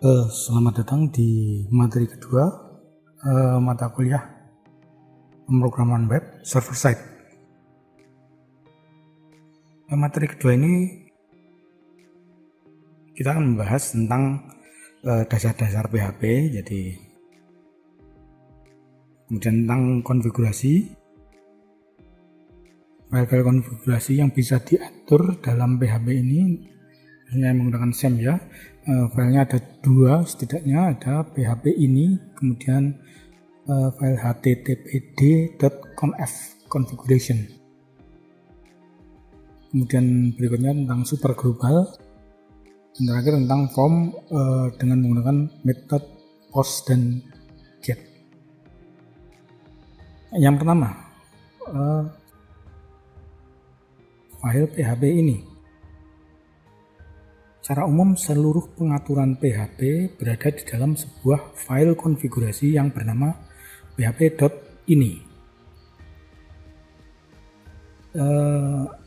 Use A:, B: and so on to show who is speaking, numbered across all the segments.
A: Selamat datang di materi kedua mata kuliah pemrograman web server side. Materi kedua ini kita akan membahas tentang dasar-dasar PHP, jadi kemudian tentang konfigurasi, file-file konfigurasi yang bisa diatur dalam PHP ini. Hanya menggunakan SAM ya. Filenya ada dua setidaknya, ada PHP ini, kemudian file httpd.conf configuration. Kemudian berikutnya tentang super global, dan terakhir tentang form dengan menggunakan metode post dan get. Yang pertama, file PHP ini. Secara umum, seluruh pengaturan PHP berada di dalam sebuah file konfigurasi yang bernama php.ini.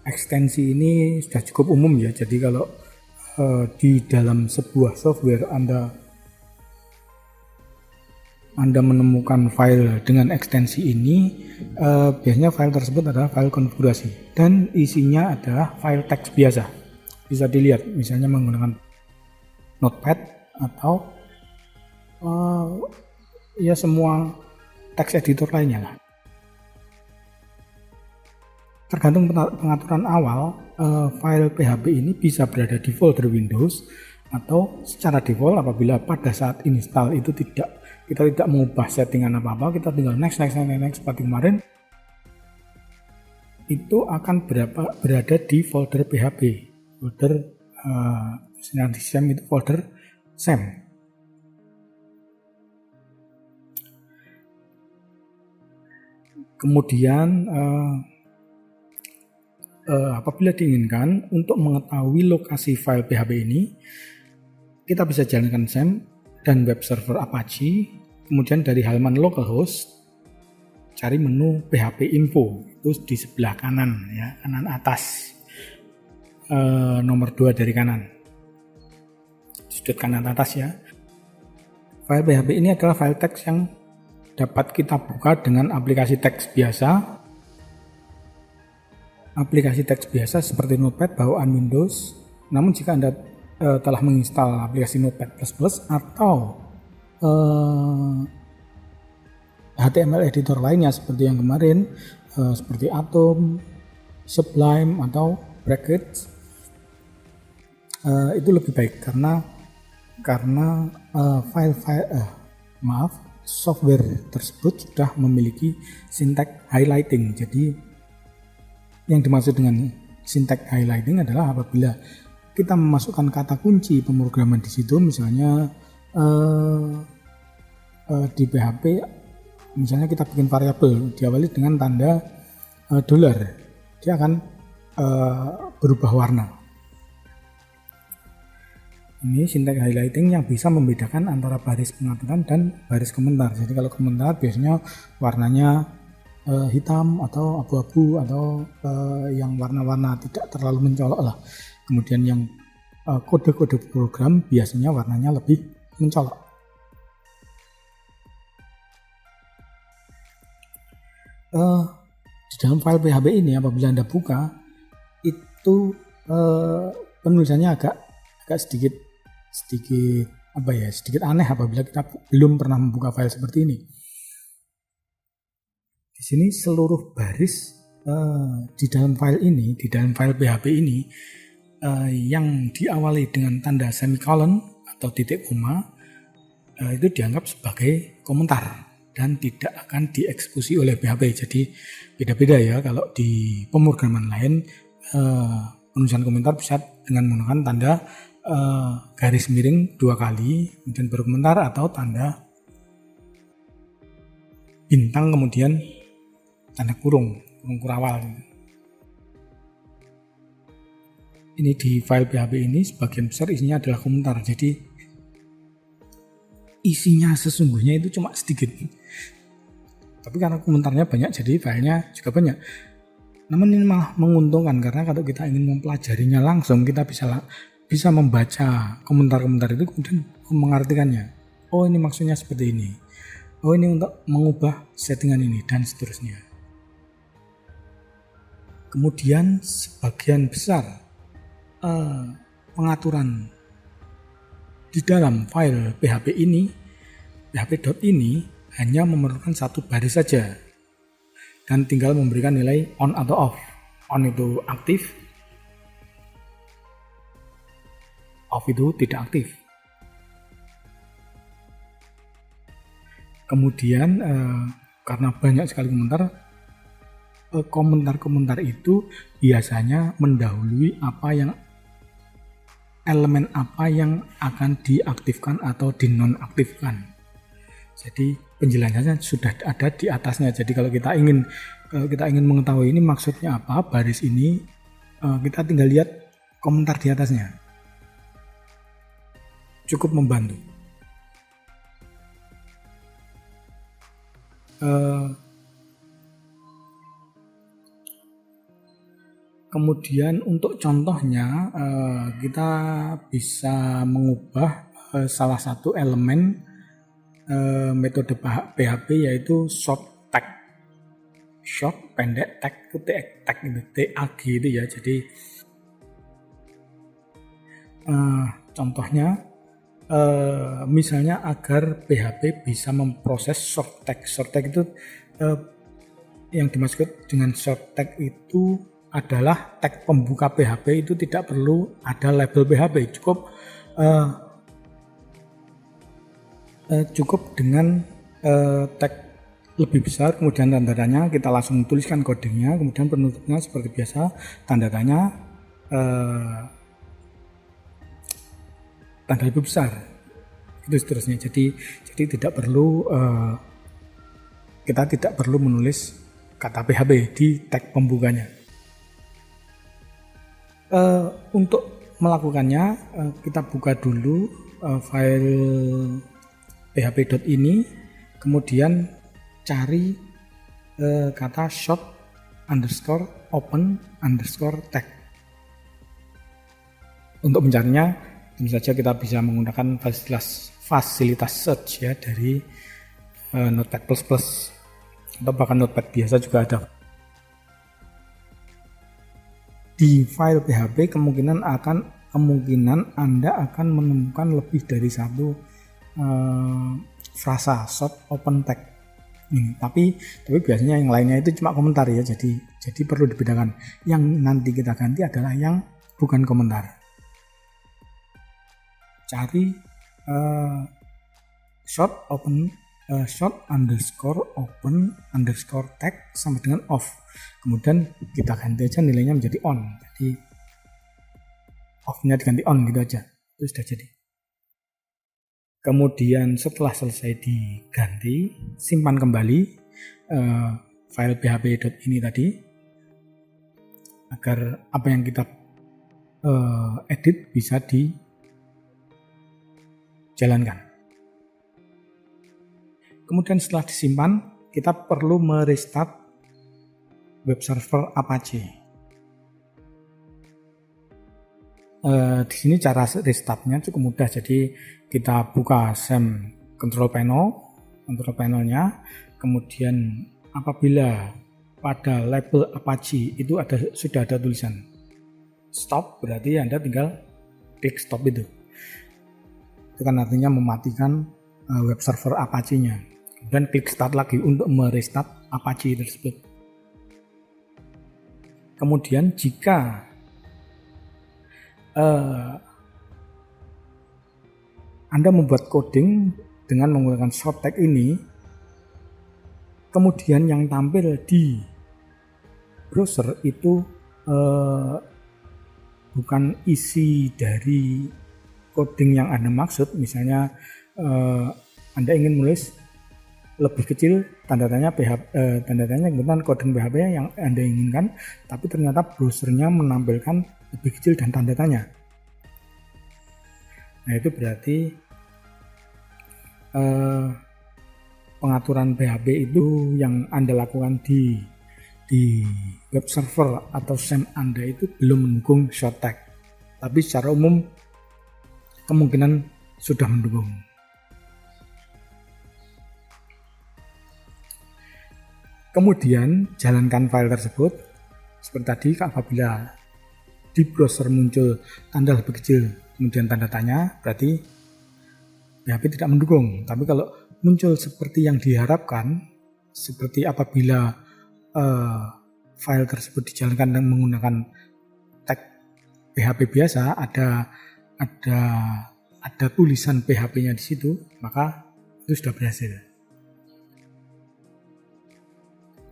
A: Ekstensi ini sudah cukup umum ya, jadi kalau di dalam sebuah software Anda menemukan file dengan ekstensi ini, biasanya file tersebut adalah file konfigurasi dan isinya adalah file teks biasa. Bisa dilihat misalnya menggunakan notepad atau ya semua teks editor lainnya lah. Tergantung pengaturan awal, file PHP ini bisa berada di folder Windows atau secara default apabila pada saat install itu kita tidak mengubah settingan apa-apa, kita tinggal next seperti kemarin, itu akan berada di folder PHP. Folder di SAM itu folder SAM. Kemudian apabila diinginkan untuk mengetahui lokasi file PHP ini, kita bisa jalankan SAM dan web server Apache. Kemudian dari halaman localhost cari menu PHP info, itu di sebelah kanan ya, kanan atas. Nomor 2 dari kanan, sudut kanan atas ya. File PHP ini adalah file teks yang dapat kita buka dengan aplikasi teks biasa. Aplikasi teks biasa seperti Notepad bawaan Windows. Namun jika Anda telah menginstal aplikasi Notepad++ atau HTML editor lainnya seperti yang kemarin, seperti Atom, Sublime atau Brackets, itu lebih baik karena software tersebut sudah memiliki syntax highlighting. Jadi yang dimaksud dengan syntax highlighting adalah apabila kita memasukkan kata kunci pemrograman di situ, misalnya di PHP misalnya kita bikin variabel diawali dengan tanda $, dia akan berubah warna. Ini syntax highlighting yang bisa membedakan antara baris pengaturan dan baris komentar. Jadi kalau komentar biasanya warnanya hitam atau abu-abu atau yang warna-warna tidak terlalu mencolok lah. Kemudian yang kode-kode program biasanya warnanya lebih mencolok. Di dalam file PHP ini apabila Anda buka itu penulisannya agak sedikit aneh apabila kita belum pernah membuka file seperti ini. Di sini seluruh baris di dalam file ini, di dalam file PHP ini yang diawali dengan tanda semicolon atau titik koma itu dianggap sebagai komentar dan tidak akan dieksekusi oleh PHP. Jadi beda-beda ya, kalau di pemrograman lain penulisan komentar bisa dengan menggunakan tanda garis miring 2 kali, kemudian baru komentar, atau tanda bintang kemudian tanda kurung kurawal. Ini di file PHP ini sebagian besar isinya adalah komentar, jadi isinya sesungguhnya itu cuma sedikit. Tapi karena komentarnya banyak jadi filenya juga banyak. Namun ini malah menguntungkan karena kalau kita ingin mempelajarinya langsung, kita bisa bisa membaca komentar-komentar itu kemudian mengartikannya. Oh, ini maksudnya seperti ini. Oh, ini untuk mengubah settingan ini dan seterusnya. Kemudian sebagian besar pengaturan di dalam file PHP ini, php.ini hanya memerlukan satu baris saja dan tinggal memberikan nilai on atau off. On itu aktif, off itu tidak aktif. Kemudian karena banyak sekali komentar itu biasanya mendahului elemen apa yang akan diaktifkan atau dinonaktifkan. Jadi penjelasannya sudah ada di atasnya. Jadi kalau kita ingin mengetahui ini maksudnya apa, baris ini, kita tinggal lihat komentar di atasnya. Cukup membantu. Kemudian untuk contohnya kita bisa mengubah salah satu elemen metode PHP yaitu short tag. Short pendek, tag itu tag itu TAG itu ya. Jadi contohnya misalnya agar PHP bisa memproses short tag. Short tag itu yang dimaksud dengan short tag itu adalah tag pembuka PHP itu tidak perlu ada label PHP, cukup dengan tag lebih besar, kemudian tanda-tandanya kita langsung tuliskan kodenya, kemudian penutupnya seperti biasa tanda-tandanya tanda lebih besar, itu seterusnya. Jadi tidak perlu kita tidak perlu menulis kata PHP di tag pembukanya. Untuk melakukannya kita buka dulu file php.ini, kemudian cari kata short_open_tag. Untuk mencarinya tentu saja kita bisa menggunakan fasilitas search ya dari Notepad++ atau bahkan Notepad biasa juga ada. Di file PHP kemungkinan Anda akan menemukan lebih dari satu frasa short open tag ini. Tapi biasanya yang lainnya itu cuma komentar ya. Jadi perlu dibedakan. Yang nanti kita ganti adalah yang bukan komentar. Cari short_open_tag sama dengan off. Kemudian kita ganti aja nilainya menjadi on. Jadi off-nya diganti on gitu aja. Itu sudah jadi. Kemudian setelah selesai diganti, simpan kembali file php.ini tadi agar apa yang kita edit bisa dijalankan. Kemudian setelah disimpan, kita perlu merestart web server Apache. Di sini cara restartnya cukup mudah. Jadi kita buka SAM control panelnya, kemudian apabila pada label Apache itu sudah ada tulisan stop, berarti Anda tinggal klik stop itu. Itu kan artinya mematikan web server Apache-nya. Dan klik start lagi untuk merestart Apache tersebut. Kemudian jika Anda membuat coding dengan menggunakan short tag ini, kemudian yang tampil di browser itu bukan isi dari coding yang Anda maksud. Misalnya Anda ingin menulis lebih kecil tanda-tanya kemudian coding PHP yang Anda inginkan, tapi ternyata browsernya menampilkan lebih kecil dan tanda tanya. Nah, itu berarti pengaturan PHP itu yang Anda lakukan di web server atau SAM Anda itu belum mendukung short tag. Tapi secara umum kemungkinan sudah mendukung. Kemudian jalankan file tersebut seperti tadi. Apabila di browser muncul tanda lebih kecil kemudian tanda tanya, berarti PHP tidak mendukung. Tapi kalau muncul seperti yang diharapkan, seperti apabila file tersebut dijalankan dengan menggunakan tag PHP biasa, ada tulisan PHP-nya di situ, maka itu sudah berhasil.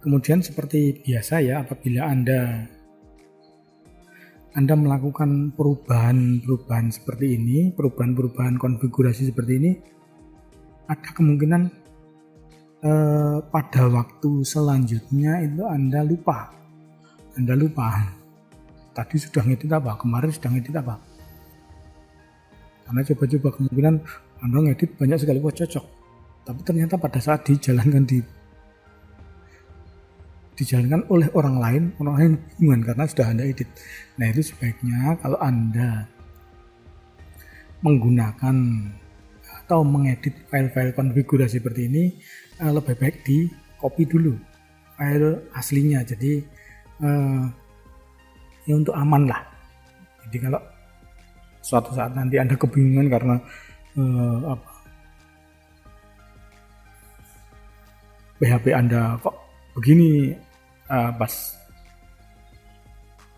A: Kemudian seperti biasa ya, apabila Anda melakukan perubahan seperti ini, perubahan konfigurasi seperti ini, ada kemungkinan pada waktu selanjutnya itu Anda lupa. Tadi sudah ngedit apa, kemarin sudah ngedit apa. Karena coba-coba kemungkinan Anda ngedit banyak sekali, wah cocok. Tapi ternyata pada saat dijalankan oleh orang lain bingung karena sudah Anda edit. Nah, itu sebaiknya kalau Anda menggunakan atau mengedit file-file konfigurasi seperti ini, lebih baik di copy dulu file aslinya. Jadi ya untuk aman lah. Jadi kalau suatu saat nanti Anda kebingungan karena PHP Anda kok begini, pas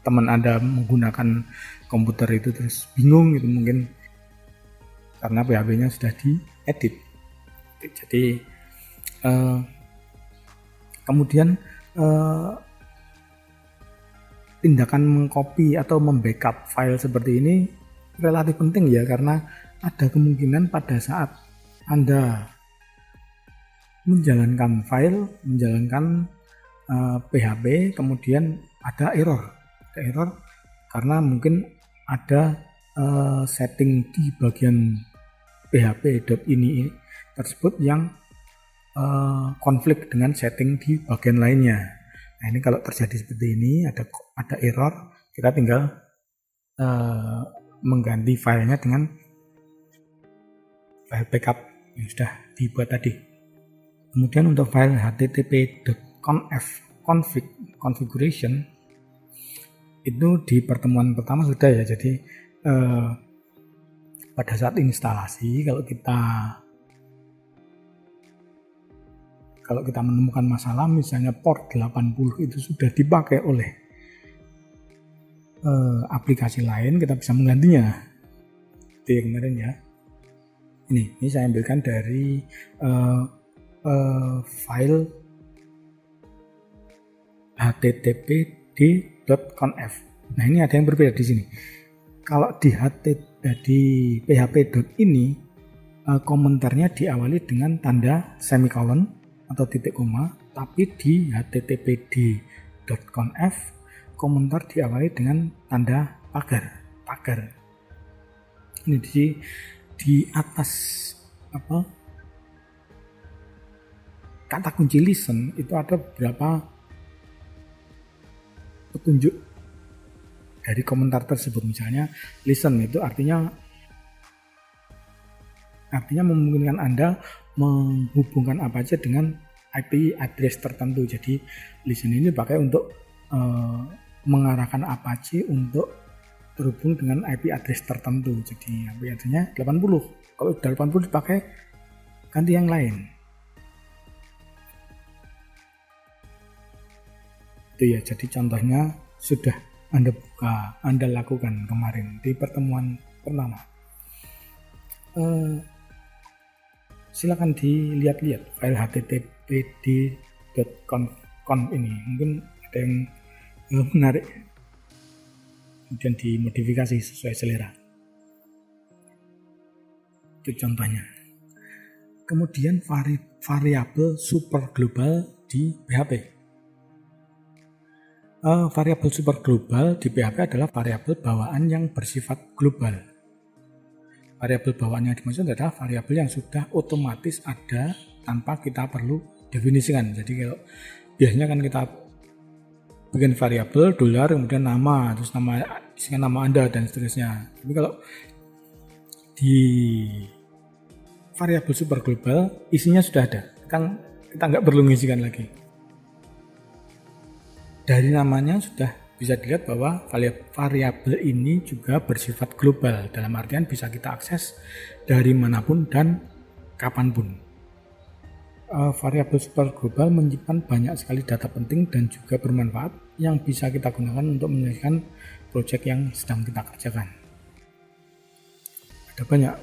A: teman Anda menggunakan komputer itu terus bingung gitu, mungkin karena PHP-nya sudah diedit. Jadi kemudian tindakan mengcopy atau membackup file seperti ini relatif penting ya, karena ada kemungkinan pada saat Anda menjalankan PHP kemudian ada error karena mungkin ada setting di bagian php.ini tersebut yang konflik dengan setting di bagian lainnya. Nah, ini kalau terjadi seperti ini, ada error, kita tinggal mengganti filenya dengan file backup yang sudah dibuat tadi. Kemudian untuk file http.conf configuration itu di pertemuan pertama sudah ya. Jadi pada saat instalasi, kalau kita menemukan masalah, misalnya port 80 itu sudah dipakai oleh aplikasi lain, kita bisa menggantinya. Itu ya kemarin ya. Ini saya ambilkan dari file httpd.conf. Nah, ini ada yang berbeda di sini. Kalau di php.ini komentarnya diawali dengan tanda semikolon atau titik koma, tapi di httpd.conf komentar diawali dengan tanda pagar. Ini di atas kata kunci listen itu ada beberapa petunjuk dari komentar tersebut. Misalnya listen itu artinya memungkinkan Anda menghubungkan apa aja dengan IP address tertentu. Jadi listen ini dipakai untuk mengarahkan Apache untuk terhubung dengan IP address tertentu. Jadi IP address-nya 80. Kalau udah 80 dipakai, ganti yang lain. Itu ya, jadi contohnya sudah Anda lakukan kemarin di pertemuan pertama. Silakan dilihat-lihat file httpd.conf ini, mungkin ada yang menarik, kemudian dimodifikasi sesuai selera. Itu contohnya. Kemudian variabel super global di PHP. Variabel super global di PHP adalah variabel bawaan yang bersifat global. Variabel bawaan yang dimaksud adalah variabel yang sudah otomatis ada tanpa kita perlu definisikan. Jadi kalau biasanya kan kita bikin variabel $, kemudian nama, terus isikan nama Anda dan seterusnya. Tapi kalau di variabel super global isinya sudah ada, kan kita nggak perlu ngisikan lagi. Dari namanya sudah bisa dilihat bahwa variabel ini juga bersifat global, dalam artian bisa kita akses dari manapun dan kapanpun. Variabel super global menyimpan banyak sekali data penting dan juga bermanfaat yang bisa kita gunakan untuk menyelesaikan proyek yang sedang kita kerjakan. Ada banyak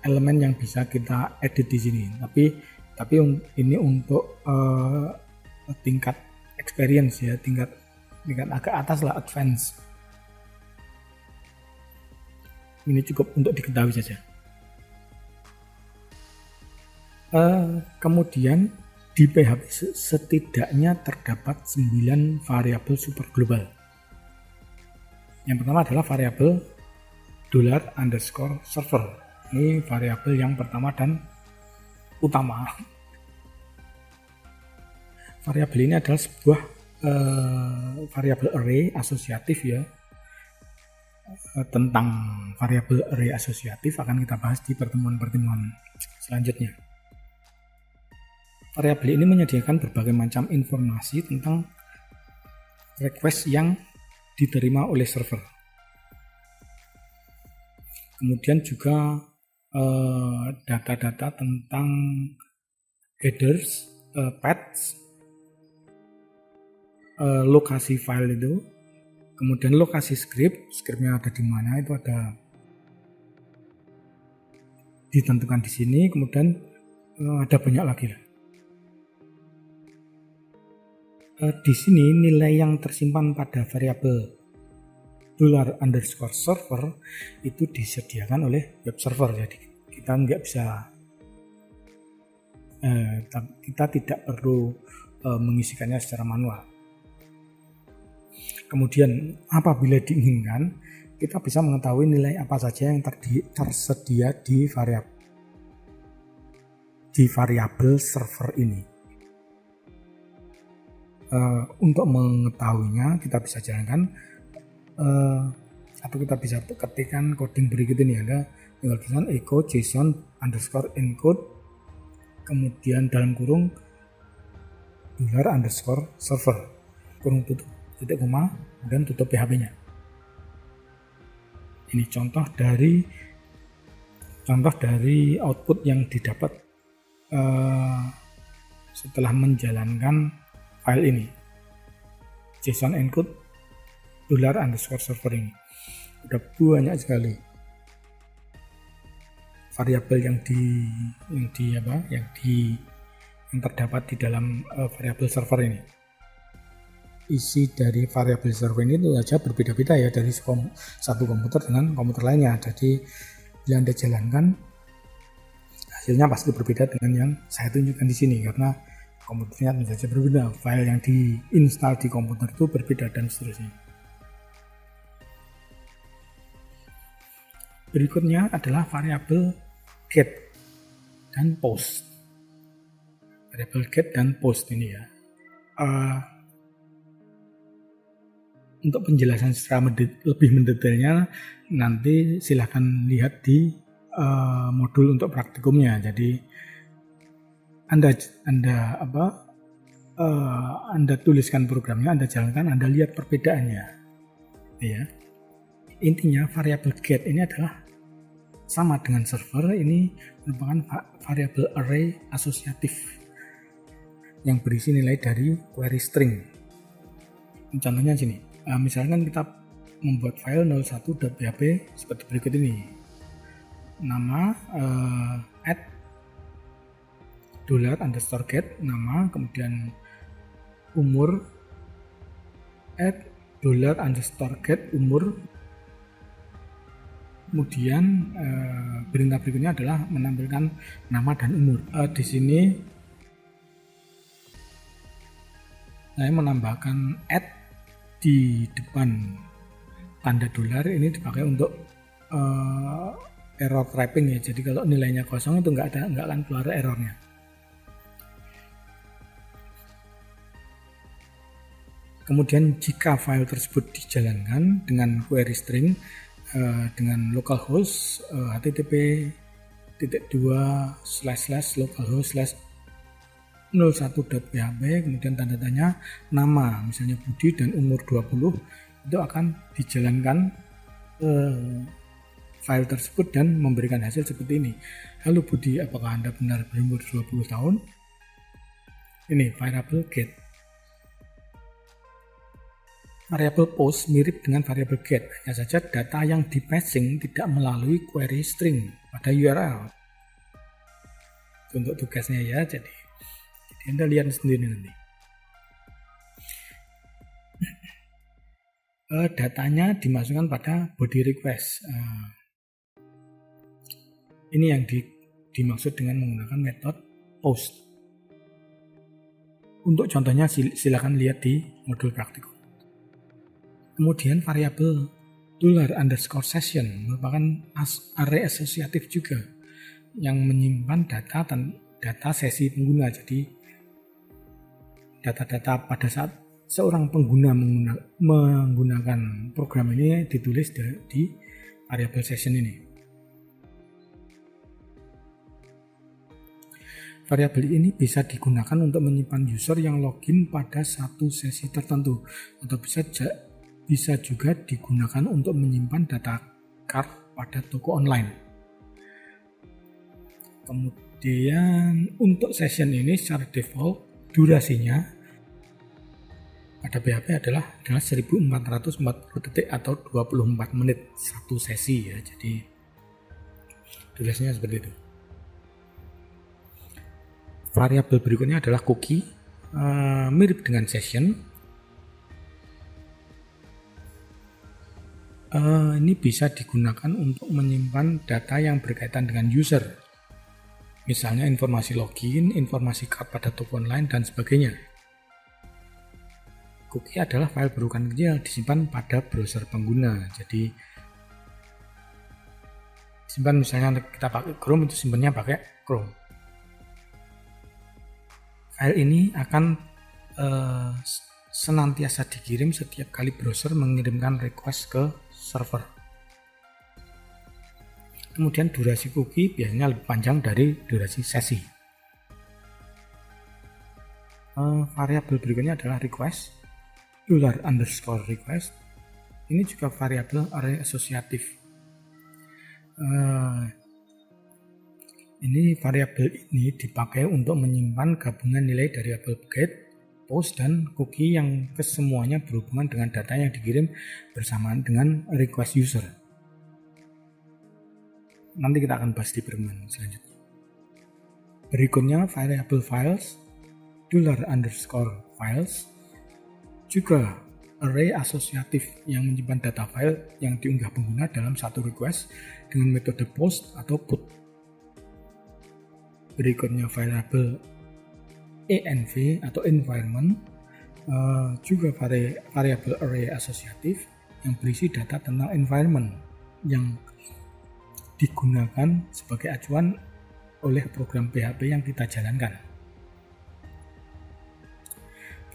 A: elemen yang bisa kita edit di sini, tapi ini untuk tingkat experience ya, tingkat agak atas lah, advance. Ini cukup untuk diketahui saja. Kemudian di PHP setidaknya terdapat 9 variabel super global. Yang pertama adalah variabel $_server. Ini variabel yang pertama dan utama. Variabel ini adalah sebuah variabel array asosiatif ya. Tentang variabel array asosiatif akan kita bahas di pertemuan-pertemuan selanjutnya. Variabel ini menyediakan berbagai macam informasi tentang request yang diterima oleh server. Kemudian juga data-data tentang headers, paths, lokasi file itu, kemudian lokasi scriptnya ada di mana, itu ada ditentukan di sini. Kemudian ada banyak lagi lah. Di sini nilai yang tersimpan pada variabel $_server itu disediakan oleh web server, jadi kita nggak bisa kita tidak perlu mengisikannya secara manual. Kemudian apabila diinginkan, kita bisa mengetahui nilai apa saja yang tersedia di variabel server ini. Untuk mengetahuinya kita bisa jalankan atau kita bisa ketikkan coding berikut ini, ada tinggal tulisan echo JSON_encode, kemudian dalam kurung $_server kurung tutup titik koma dan tutup PHP-nya. Ini contoh dari output yang didapat setelah menjalankan file ini, JSON encode $_server ini. Udah banyak sekali variabel yang terdapat di dalam variabel server ini. Isi dari variabel server ini itu saja berbeda-beda ya, dari satu komputer dengan komputer lainnya. Jadi bila Anda jalankan, hasilnya pasti berbeda dengan yang saya tunjukkan di sini, karena komputernya tentu saja berbeda, file yang diinstal di komputer itu berbeda, dan seterusnya. Berikutnya adalah variabel get dan post. Variabel get dan post ini ya. Untuk penjelasan secara lebih mendetailnya nanti silahkan lihat di modul untuk praktikumnya. Jadi Anda tuliskan programnya, Anda jalankan, Anda lihat perbedaannya. Ya. Intinya variabel get ini adalah sama dengan server, ini merupakan variabel array asosiatif yang berisi nilai dari query string. Contohnya sini, misalkan kita membuat file 01.php seperti berikut ini. Nama add $_get nama, kemudian umur add $_get umur, kemudian perintah berikutnya adalah menampilkan nama dan umur. Di sini saya menambahkan add di depan tanda $, ini dipakai untuk error trapping ya. Jadi kalau nilainya kosong itu nggak akan keluar errornya. Kemudian jika file tersebut dijalankan dengan query string dengan localhost http://localhost/01.php, kemudian tanda tanya nama misalnya Budi dan umur 20, itu akan dijalankan file tersebut dan memberikan hasil seperti ini. Halo Budi, apakah Anda benar berumur 20 tahun? Ini variabel get. Variabel post mirip dengan variabel get, hanya saja data yang di passing tidak melalui query string pada URL. Untuk tugasnya ya, jadi Anda lihat sendiri nanti. Datanya dimasukkan pada body request. Ini yang dimaksud dengan menggunakan metode post. Untuk contohnya silakan lihat di modul praktikum. Kemudian variabel $_session merupakan array asosiatif juga yang menyimpan data sesi pengguna. Jadi data-data pada saat seorang pengguna menggunakan program ini ditulis di variabel session ini. Variabel ini bisa digunakan untuk menyimpan user yang login pada satu sesi tertentu, atau bisa juga digunakan untuk menyimpan data card pada toko online. Kemudian untuk session ini secara default durasinya pada PHP adalah 1440 detik atau 24 menit satu sesi ya. Jadi durasinya seperti itu. Variabel berikutnya adalah cookie, mirip dengan session. Ini bisa digunakan untuk menyimpan data yang berkaitan dengan user, misalnya informasi login, informasi card pada toko online, dan sebagainya. Cookie adalah file berukuran kecil disimpan pada browser pengguna. Jadi simpan, misalnya kita pakai Chrome, itu simpannya pakai Chrome. File ini akan senantiasa dikirim setiap kali browser mengirimkan request ke server. Kemudian durasi cookie biasanya lebih panjang dari durasi sesi. Variabel berikutnya adalah request, $_request. Ini juga variabel array asosiatif. Ini variabel ini dipakai untuk menyimpan gabungan nilai dari variabel get, post, dan cookie yang kesemuanya berhubungan dengan data yang dikirim bersamaan dengan request user. Nanti kita akan bahas di pertemuan selanjutnya. Berikutnya variabel files, $_files, juga array asosiatif yang menyimpan data file yang diunggah pengguna dalam satu request dengan metode post atau put. Berikutnya variabel env atau environment, juga variabel array asosiatif yang berisi data tentang environment yang digunakan sebagai acuan oleh program PHP yang kita jalankan.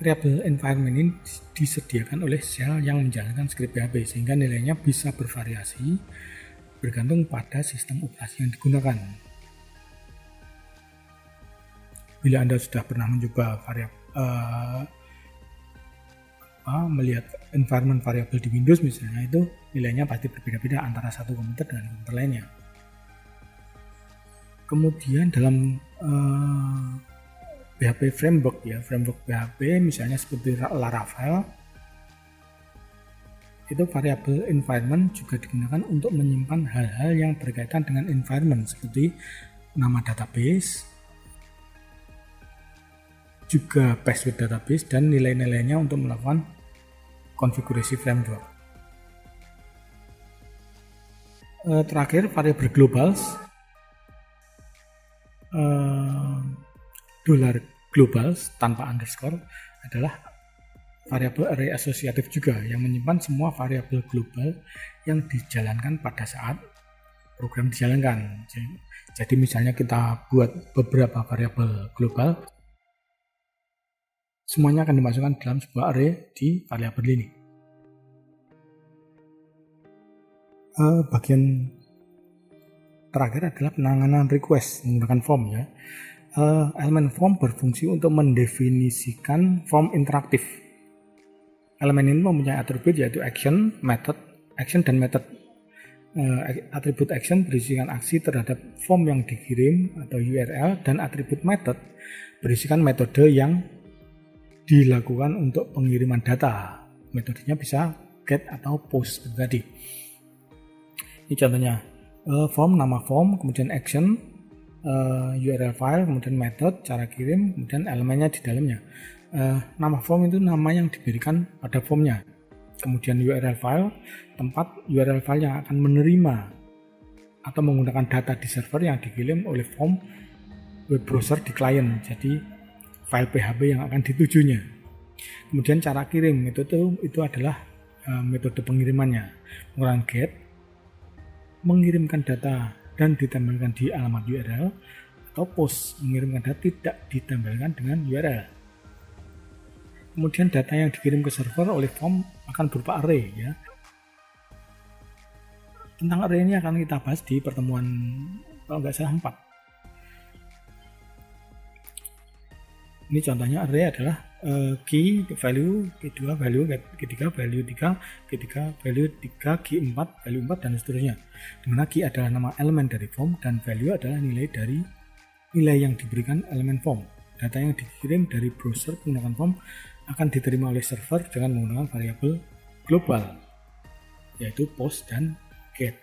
A: Variabel environment ini disediakan oleh shell yang menjalankan script PHP sehingga nilainya bisa bervariasi bergantung pada sistem operasi yang digunakan. Bila Anda sudah pernah mencoba melihat environment variabel di Windows misalnya, itu nilainya pasti berbeda-beda antara satu komputer dengan komputer lainnya. Kemudian dalam PHP framework ya, framework PHP misalnya seperti Laravel, itu variabel environment juga digunakan untuk menyimpan hal-hal yang berkaitan dengan environment seperti nama database, juga password database, dan nilai-nilainya untuk melakukan konfigurasi framework. Terakhir variabel globals, $globals tanpa underscore adalah variabel array asosiatif juga yang menyimpan semua variabel global yang dijalankan pada saat program dijalankan. Jadi misalnya kita buat beberapa variabel global, semuanya akan dimasukkan dalam sebuah array di variabel ini. Bagian terakhir adalah penanganan request menggunakan form ya. Elemen form berfungsi untuk mendefinisikan form interaktif. Elemen ini mempunyai atribut yaitu action, dan method. Atribut action berisikan aksi terhadap form yang dikirim atau URL, dan atribut method berisikan metode yang dilakukan untuk pengiriman data. Metodenya bisa get atau post seperti tadi. Ini contohnya, form, nama form, kemudian action, URL file, kemudian method, cara kirim, kemudian elemennya di dalamnya. Nama form itu nama yang diberikan pada formnya. Kemudian URL file, tempat URL file yang akan menerima atau menggunakan data di server yang dikirim oleh form web browser di klien. Jadi file PHP yang akan ditujunya. Kemudian cara kirim, itu adalah metode pengirimannya. Menggunakan get, mengirimkan data dan ditempelkan di alamat URL, atau post, mengirimkan data tidak ditempelkan dengan URL. Kemudian data yang dikirim ke server oleh form akan berupa array ya. Tentang array ini akan kita bahas di pertemuan kalau nggak salah 4. Ini contohnya array adalah key, value, key 2, value, key 3, value 3, key 3, value 3, key 4, value 4, dan seterusnya. Dimana key adalah nama elemen dari form dan value adalah nilai yang diberikan elemen form. Data yang dikirim dari browser menggunakan form akan diterima oleh server dengan menggunakan variabel global, yaitu post dan get.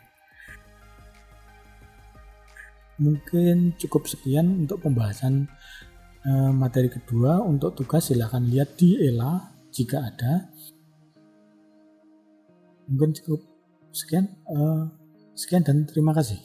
A: Mungkin cukup sekian untuk pembahasan materi kedua. Untuk tugas silahkan lihat di ELA jika ada. Mungkin cukup sekian dan terima kasih.